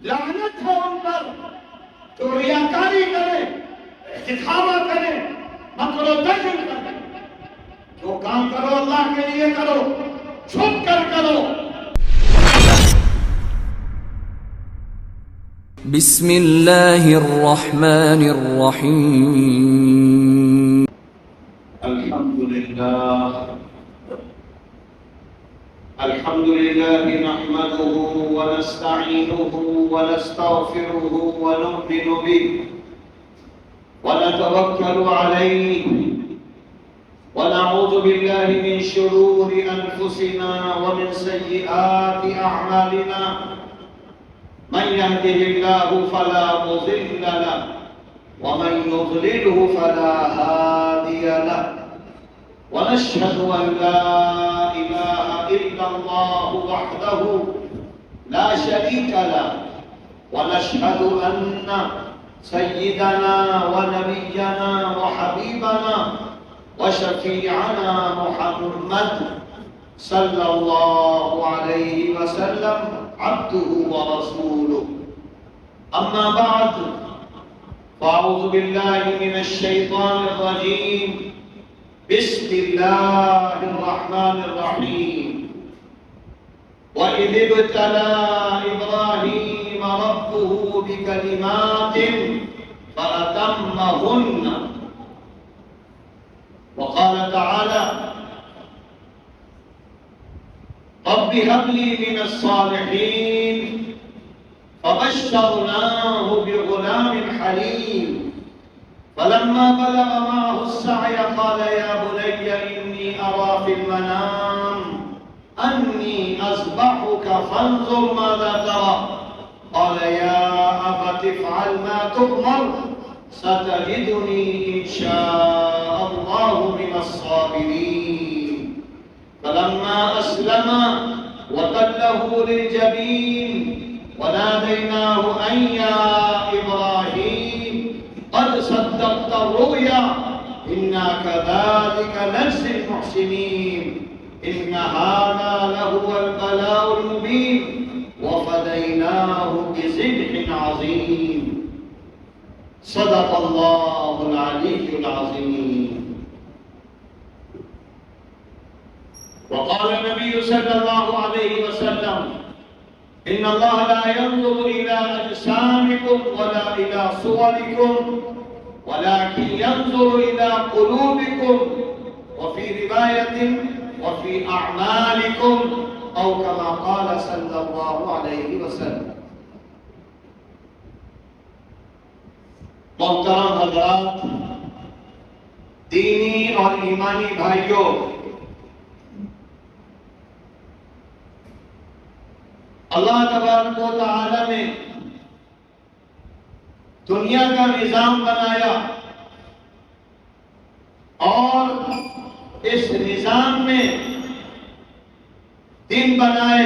لعنت ہے ان پر جو ریاکاری کرے، دکھاوا کرے، مکر و دجل کرے۔ جو کام کرو اللہ کے لیے کرو، چھپ کر کرو۔ بسم اللہ الرحمن الرحیم۔ الحمد لله نحمده ونستعينه ونستغفره ونؤمن به ونتوكل عليه ونعوذ بالله من شرور أنفسنا ومن سيئات أعمالنا من يهده الله فلا مضل له ومن يضلله فلا هادي له ونشهد أن لا إله إلا الله وحده لا شريك له ونشهد أن سيدنا ونبينا وحبيبنا وشفيعنا محمد صلى الله عليه وسلم عبده ورسوله. أما بعد فأعوذ بالله من الشيطان الرجيم. بسم الله الرحمن الرحيم. وإذ ابتلى إبراهيم ربه بكلمات فأتمهن. وقال تعالى: رب هب لي من الصالحين. فبشرناه بغلام حليم. فلما بلغ معه السعي قال يا بني إني أرى في المنام أني أذبحك فانظر ماذا ترى. قال يا أبت افعل ما تؤمر ستجدني إن شاء الله من الصابرين. فلما أسلما وتله للجبين وناديناه أن يا إبراهيم قد صدقت الرؤيا إنا كذلك نجزي المحسنين. إن هذا لهو البلاء المبين وفديناه بذبح عظيم. صدق الله العلي العظيم. وقال النبي صلى الله عليه وسلم: إن الله لا ينظر إلى أجسامكم ولا إلى صوركم ولكن ينظر إلى قلوبكم، وفي رواية وفي أعمالكم، أو كما قال صلى الله عليه وسلم. محترم حضرات، دینی اور ایمانی بھائیوں، اللہ تبارک و تعالی نے دنیا کا نظام بنایا اور اس نظام میں دن بنائے،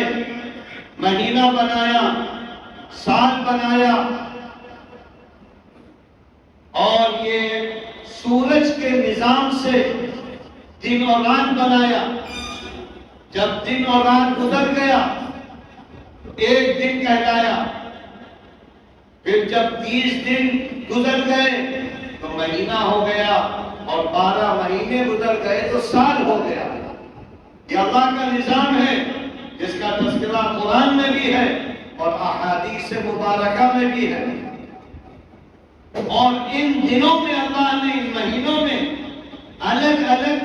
مہینہ بنایا، سال بنایا، اور یہ سورج کے نظام سے دن اور رات بنایا. جب دن اور رات گزر گیا ایک دن کہلایا، پھر جب 30 دن گزر گئے تو مہینہ ہو گیا، اور 12 مہینے گزر گئے تو سال ہو گیا. یہ اللہ کا نظام ہے جس کا تذکرہ قرآن میں بھی ہے اور احادیث مبارکہ میں بھی ہے. اور ان دنوں میں اللہ نے، ان مہینوں میں الگ الگ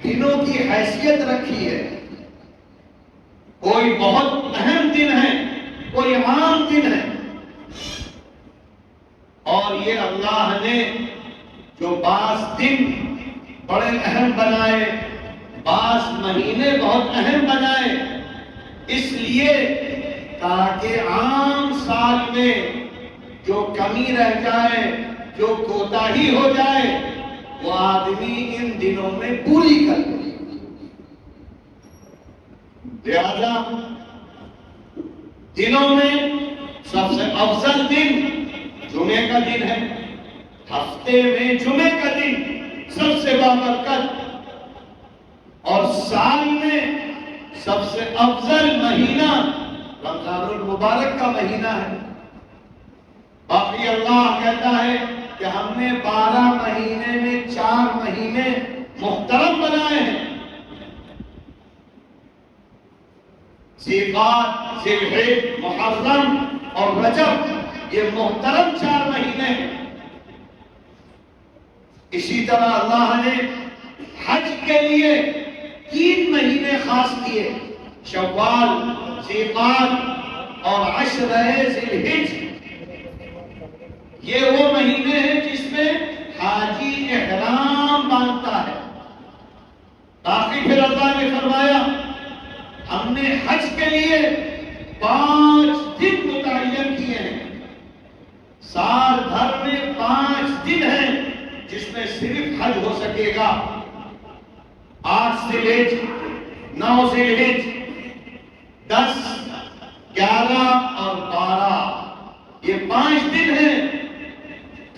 دنوں کی حیثیت رکھی ہے. کوئی بہت اہم دن ہے، کوئی عام دن ہے. اور یہ اللہ نے جو بعض دن بڑے اہم بنائے، بعض مہینے بہت اہم بنائے، اس لیے تاکہ عام سال میں جو کمی رہ جائے، جو کوتاہی ہو جائے، وہ آدمی ان دنوں میں پوری کر لے. لہذا دنوں میں سب سے افضل دن جمعے کا دن ہے. ہفتے میں جمعے کا دن سب سے بابرکت، اور سال میں سب سے افضل مہینہ رمضان المبارک کا مہینہ ہے. باقی اللہ کہتا ہے کہ ہم نے 12 مہینے میں 4 مہینے محترم بنائے ہیں. ذیقعدہ، ذوالحج، محرم اور رجب، یہ محترم 4 مہینے ہیں. اسی طرح اللہ نے حج کے لیے 3 مہینے خاص کیے، شوال، ذیقعدہ اور عشرہ ذوالحج. یہ وہ مہینے ہیں جس میں حاجی احرام باندھتا ہے. باقی پھر اللہ نے فرمایا ہم نے حج کے لیے 5 دن متعین کیے ہیں. سال بھر میں 5 دن ہیں جس میں صرف حج ہو سکے گا. 8 ذوالحج، 9 ذوالحج، 10، 11 اور 12، یہ 5 دن ہیں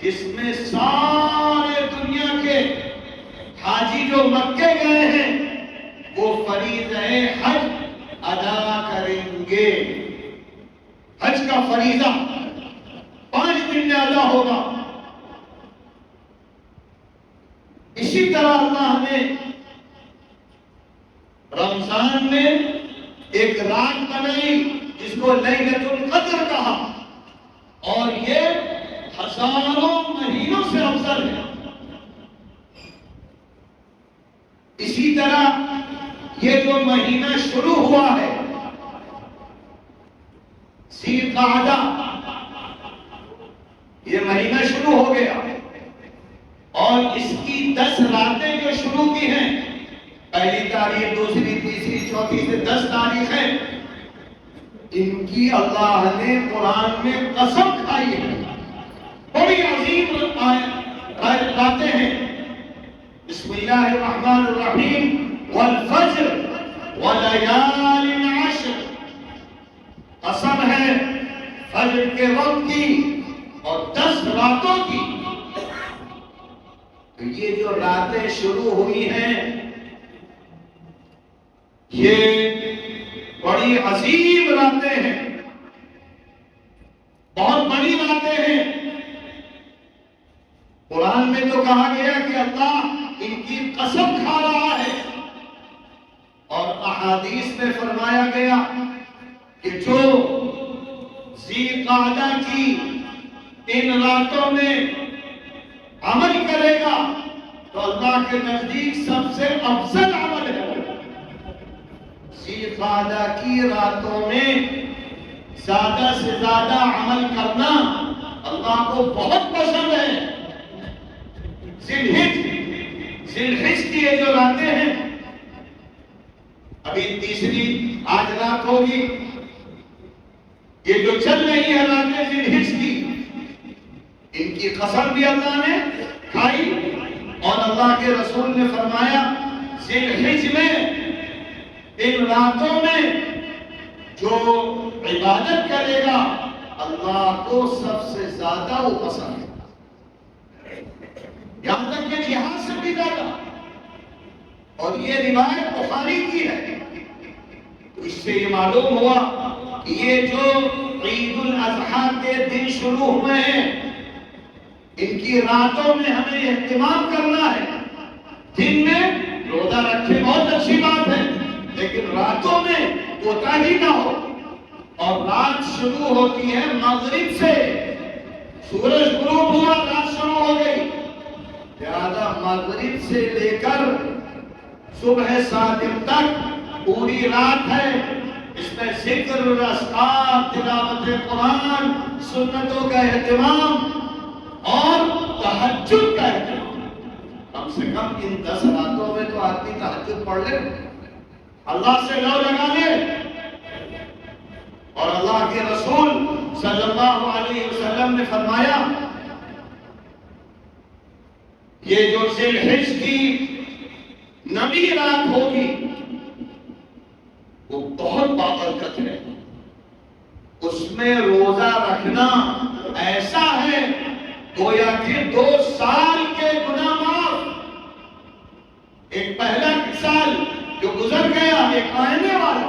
جس میں سارے دنیا کے حاجی جو مکے گئے ہیں وہ فریضہ حج ادا کریں گے. حج کا فریضہ 5 دن میں ادا ہوگا. اسی طرح اللہ نے رمضان میں ایک رات بنائی جس کو لیلۃ القدر کہا، اور یہ ہزاروں مہینوں سے افضل ہے. اسی طرح یہ جو مہینہ شروع ہوا ہے ذیقعدہ، یہ مہینہ شروع ہو گیا اور اس کی 10 راتیں جو شروع کی ہیں، پہلی تاریخ، دوسری، تیسری، چوتھی سے 10 تاریخیں، ان کی اللہ نے قرآن میں قسم کھائی ہے. بڑی عظیم راتیں ہیں. بسم اللہ الرحمن الرحیم، والفجر ولیال عشر. قسم ہے فجر کے وقت کی اور 10 راتوں کی. تو یہ جو راتیں شروع ہوئی ہیں یہ بڑی عظیم راتیں ہیں، بہت بڑی راتیں ہیں. قرآن میں تو کہا گیا کہ اللہ ان کی قسم کھا رہا ہے، اور احادیث میں فرمایا گیا کہ جو ذیقعدہ کی ان راتوں میں عمل کرے گا تو اللہ کے نزدیک سب سے افضل عمل ہے. ذیقعدہ کی راتوں میں زیادہ سے زیادہ عمل کرنا اللہ کو بہت پسند ہے. ذوالحج کی یہ جو راتیں ہیں، ابھی تیسری آج رات ہوگی، یہ جو چل رہی ہے راتیں ذوالحج کی، ان کی قسم بھی اللہ نے کھائی، اور اللہ کے رسول نے فرمایا ذوالحج میں ان راتوں میں جو عبادت کرے گا اللہ کو سب سے زیادہ وہ پسند ہے، یہاں تک کہ جہاد سے بھی زیادہ. اور یہ روایت بخاری کی ہے. تو اس سے یہ معلوم ہوا کہ یہ جو عید الاضحیٰ کے دن شروع ہوئے ہیں ان کی راتوں میں ہمیں اہتمام کرنا ہے. دن میں روزہ رکھے بہت اچھی بات ہے، لیکن راتوں میں کوتاہی نہ ہو. اور رات شروع ہوتی ہے مغرب سے، سورج غروب ہوا رات شروع ہو گئی، لہذا مغرب سے لے کر صبح صادق تک پوری رات ہے. اس میں ذکر، اذکار، تلاوت قرآن، سنتوں کا اہتمام اور تہجد کا اہتمام. کم سے کم ان 10 راتوں میں تو آدمی تہجد پڑھ لے، اللہ سے لو لگا لے. اور اللہ کے رسول صلی اللہ علیہ وسلم نے فرمایا یہ جو ذوالحج کی نویں رات ہوگی وہ بہت بابرکت ہے. اس میں روزہ رکھنا ایسا ہے گویا کہ 2 سال کے گناہ معاف. ایک پہلا سال جو گزر گیا، ایک آنے والا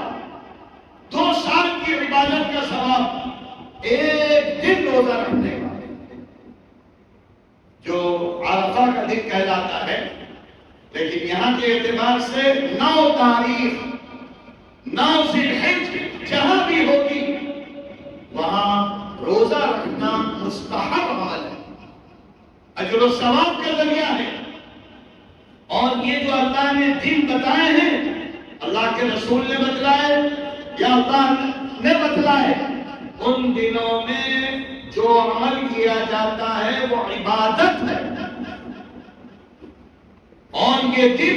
2 سال کی عبادت کا ثواب ایک دن روزہ رکھنے کا، جو عرفہ کا دن کہلاتا ہے، لیکن یہاں کے اعتبار سے 9 تاریخ 9 ذی الحجہ جہاں بھی ہوگی وہاں روزہ رکھنا مستحب عمل ہے، اجر و ثواب کا ذریعہ ہے۔ اور یہ جو اللہ نے دن بتائے ہیں، اللہ کے رسول نے بتلائے یا اللہ نے بتلائے، ان دنوں میں جو عمل کیا جاتا ہے وہ عبادت ہے، اور یہ دن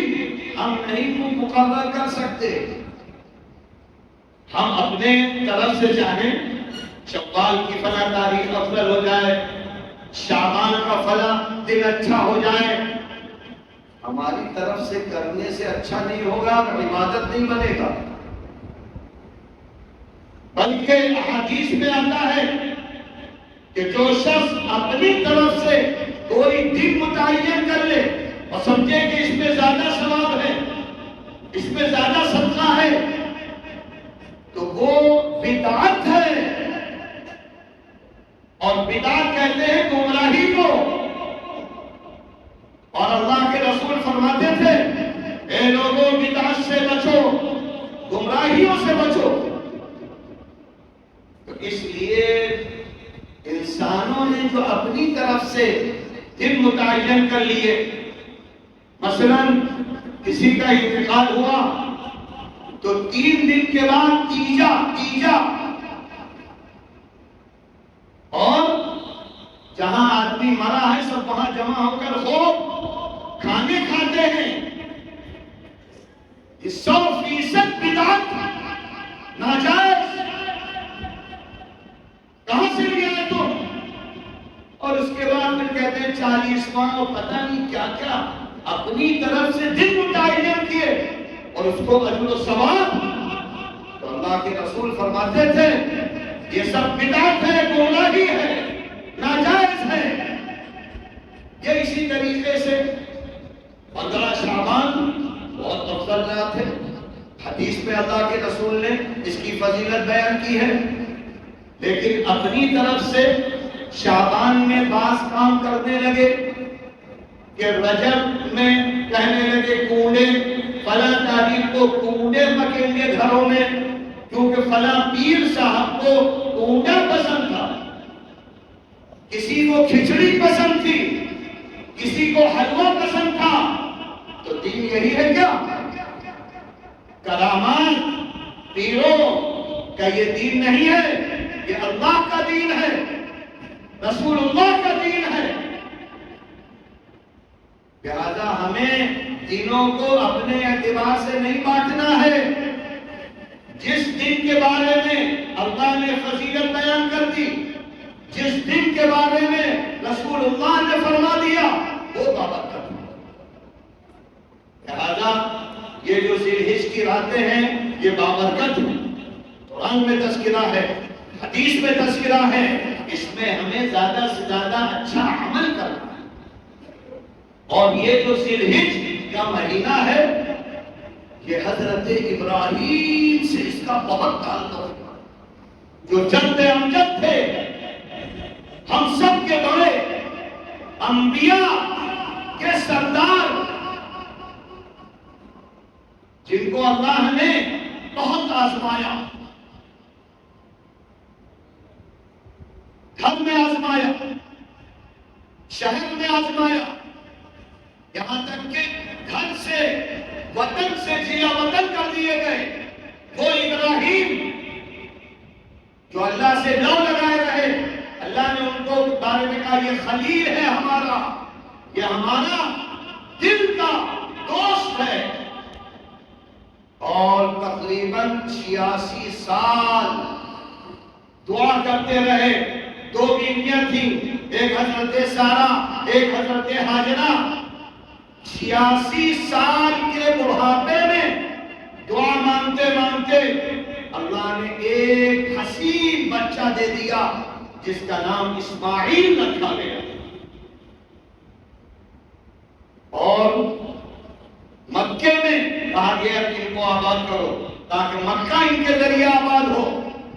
ہم نہیں مقرر کر سکتے۔ ہم اپنے طرف سے چاہیں شوال کی فلاں تاریخ افضل ہو جائے، شعبان کا فلاں دن اچھا ہو جائے، ہماری طرف سے کرنے سے اچھا نہیں ہوگا، عبادت نہیں بنے گا۔ بلکہ احادیث میں آتا ہے کہ جو شخص اپنی طرف سے کوئی دن متعین کر لے اور سمجھے کہ اس میں زیادہ ثواب ہے، اس میں زیادہ صدقہ ہے، تو وہ بدعت ہے، اور بدعت کہتے ہیں گمراہی کو۔ اور اللہ کے رسول فرماتے تھے اے لوگوں بدعت سے بچو، گمراہیوں سے بچو۔ تو اس لیے انسانوں نے جو اپنی طرف سے دن متعین کر لیے، مثلا کسی کا انتقال ہوا تو 3 دن کے بعد تیجا، اور جہاں آدمی مرا ہے سب وہاں جمع ہو کر خوب کھانے کھاتے ہیں۔ یہ 100% بدعت، ناجائز، کہاں سے لیا ہے تم؟ اور اس کے بعد پھر کہتے ہیں 40واں اور پتہ نہیں کیا کیا اپنی طرف سے دن متعین کیے، اور اس کو اجر و ثواب۔ تو اللہ کے رسول فرماتے تھے یہ سب بدعت ہے، گمراہی ہے، ناجائز ہے۔ یہ اسی طریقے سے 15 شعبان بہت افضل رات ہے، حدیث میں اللہ کے رسول نے اس کی فضیلت بیان کی ہے، لیکن اپنی طرف سے شعبان میں بعض کام کرنے لگے کہ رجب میں کہنے لگے کوڑے فلاں تاریخ کو کوڑے پکیں گے گھروں میں، کیونکہ فلاں پیر صاحب کو کوڑا پسند تھا، کسی کو کھچڑی پسند تھی، کسی کو حلوہ پسند تھا۔ تو دین یہی ہے کیا؟ کرامات پیروں کا یہ دین نہیں ہے، یہ اللہ کا دین ہے، رسول اللہ کا دین ہے۔ لہذا ہمیں دینوں کو اپنے اعتبار سے نہیں بانٹنا ہے۔ جس دن کے بارے میں اللہ نے فضیلت بیان کر دی، جس دن کے بارے میں رسول اللہ نے فرما دیا، وہ بابرکت ہے۔ لہذا یہ جو ذی الحجہ کی راتیں ہیں یہ بابرکت ہیں، قرآن میں تذکرہ ہے، حدیث میں تذکرہ ہے، اس میں ہمیں زیادہ سے زیادہ اچھا عمل کرنا ہے۔ اور یہ جو ذی الحجہ کا مہینہ ہے یہ حضرت ابراہیم سے اس کا بہت تعلق ہے، جو جد امجد تھے، ہم سب کے بڑے انبیاء کے سردار، جن کو اللہ نے بہت آزمایا، گھر میں آزمایا، شہر میں آزمایا، یہاں تک کہ گھر سے وطن سے جیا وطن کر دیے گئے۔ وہ ابراہیم جو اللہ سے لو لگائے رہے، اللہ نے ان کو بارے میں کہا یہ خلیل ہے ہمارا، یہ ہمارا دل کا دوست ہے۔ اور تقریباً 86 سال دعا کرتے رہے۔ 2 بیویاں تھیں، ایک حضرت سارہ، ایک حضرت ہاجرہ۔ 86 سال کے بڑھاپے میں دعا مانگتے مانگتے اللہ نے ایک حسین بچہ دے دیا جس کا نام اسماعیل رکھا گیا، اور مکے میں کہا گیا کہ ان کو آباد کرو تاکہ مکہ ان کے ذریعے آباد ہو۔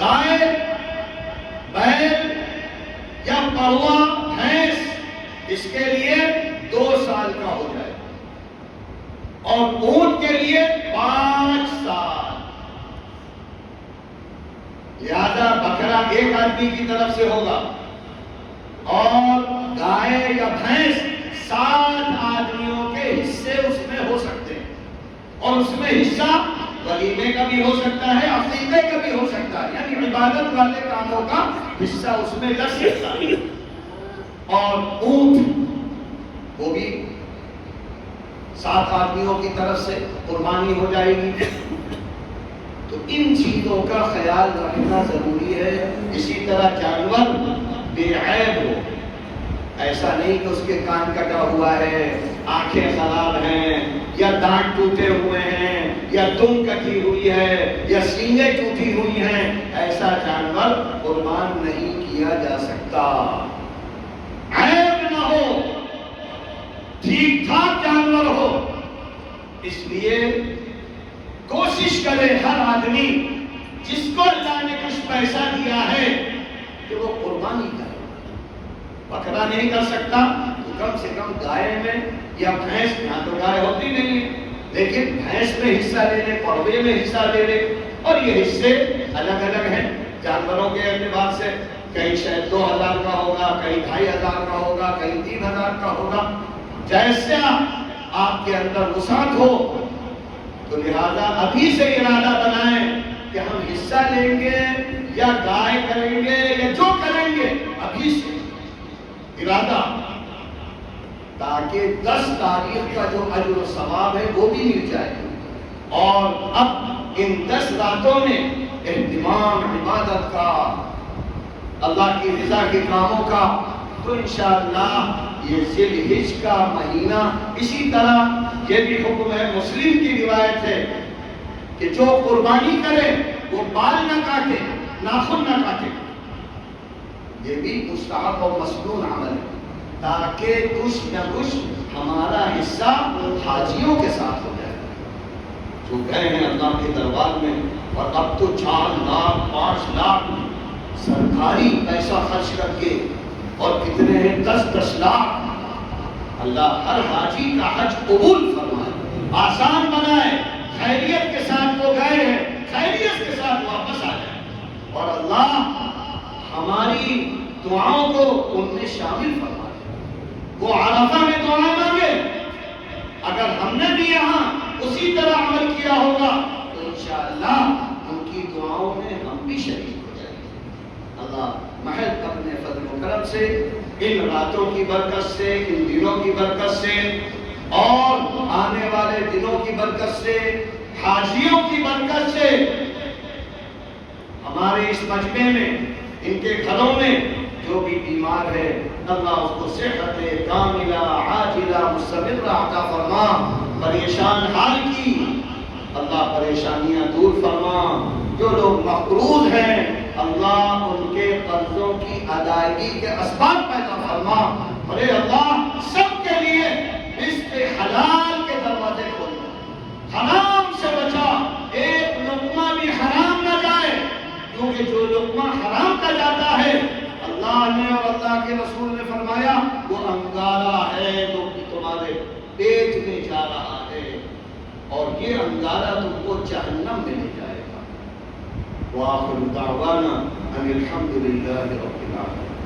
گائے، بیل یا پڑوا، بھینس، اس کے لیے 2 سال کا ہو جائے اور اونٹ کے لیے 5 سال۔ لہذا بکرا ایک آدمی کی طرف سے ہوگا اور گائے یا بھینس 7 آدمیوں کے حصے اس میں ہو سکتے ہیں، اور اس میں حصہ ولیمے کا بھی ہو سکتا ہے، عقیقے کا بھی ہو سکتا ہے، یعنی عبادت والے کاموں کا حصہ اس میں لگ سکتا ہے۔ اور اونٹ، وہ بھی 7 آدمیوں کی طرف سے قربانی ہو جائے گی۔ تو ان چیزوں کا خیال رکھنا ضروری ہے۔ اسی طرح جانور بے عیب ہو، ایسا نہیں کہ اس کے کان کٹا ہوا ہے، آنکھیں خراب ہیں، یا دانت ٹوٹے ہوئے ہیں، یا دم کٹی ہوئی ہے، یا سینگیں ٹوٹی ہوئی ہیں، ایسا جانور قربان نہیں کیا جا سکتا۔ عیب نہ ہو، ٹھیک ٹھاک جانور ہو۔ اس لیے کوشش کرے ہر آدمی جس کو اللہ نے کچھ پیسہ دیا ہے کہ وہ قربانی کرے۔ بکرا نہیں کر سکتا تو کم سے کم گائے میں یا بھینس، یہاں تو گائے ہوتی نہیں ہے، لیکن بھینس میں حصہ لے لے، پڑوے میں حصہ لے لے۔ اور یہ حصے الگ الگ ہیں جانوروں کے اعتبار سے، کہیں شاید 2000 کا ہوگا، کہیں 2500 کا ہوگا، کہیں 3000 کا ہوگا، جیسا آپ کے اندر وسعت ہو۔ تو لہذا ابھی سے ارادہ بنائیں کہ ہم حصہ لیں گے یا گائے کریں گے یا جو کریں گے، ابھی سے ارادہ، تاکہ 10 تاریخ کا جو اجر و ثواب ہے وہ بھی مل جائے۔ اور اب ان 10 راتوں میں اہتمام عبادت کا، اللہ کی رضا کے کاموں کا، تو انشاءاللہ یہ ذی الحج کا مہینہ، اسی طرح یہ بھی حکم ہے، مسلم کی روایت ہے کہ جو قربانی کرے وہ بال نہ کاٹے، ناخن نہ کاٹے۔ یہ بھی مستحب و مسنون عمل ہے، تاکہ کچھ نہ کچھ ہمارا حصہ حاجیوں کے ساتھ ہو جائے جو گئے ہیں اللہ کے دربار میں۔ اور اب تو 4 لاکھ 5 لاکھ سرکاری پیسہ خرچ کر کے، اور کتنے ہیں 10 لاکھ۔ اللہ ہر حاجی کا حج قبول فرمائے، آسان بنائے، خیریت کے ساتھ وہ گئے ہیں، خیریت کے ساتھ واپس آ جائیں، اور اللہ ہماری دعاؤں کو ان میں شامل فرمائے۔ وہ عرفہ میں دعا مانگے، اگر ہم نے بھی یہاں اسی طرح عمل کیا ہوگا تو انشاءاللہ ان کی دعاؤں میں ہم بھی شریک ہو جائیں گے۔ اللہ محض اپنے فضل و کرم سے، ان راتوں کی برکت سے، ان دنوں کی برکت سے، اور آنے والے دنوں کی برکت سے، حاجیوں کی برکت سے، ہمارے اس مجمع میں، ان کے گھروں میں جو بھی بیمار ہے، اللہ اس کو صحت کاملہ عاجلہ مستمرہ عطا فرما۔ پریشان حال کی اللہ پریشانیاں دور فرما۔ جو لوگ مقروض ہیں اللہ ان کے قرضوں کی ادائیگی کے اسباب پیدا فرما۔ اور اے اللہ سب کے لیے رزق حلال کے دروازے کھول، حرام سے بچا، ایک لقمہ بھی حرام نہ جائے، کیونکہ جو لقمہ حرام کا جاتا ہے، اللہ نے اور اللہ کے رسول نے فرمایا وہ انگارہ ہے جو تمہارے پیٹ میں جا رہا ہے، اور یہ انگارہ تم کو جہنم میں لے جائے گا۔ وآخر دعوانا ان الحمد للہ رب العالمین۔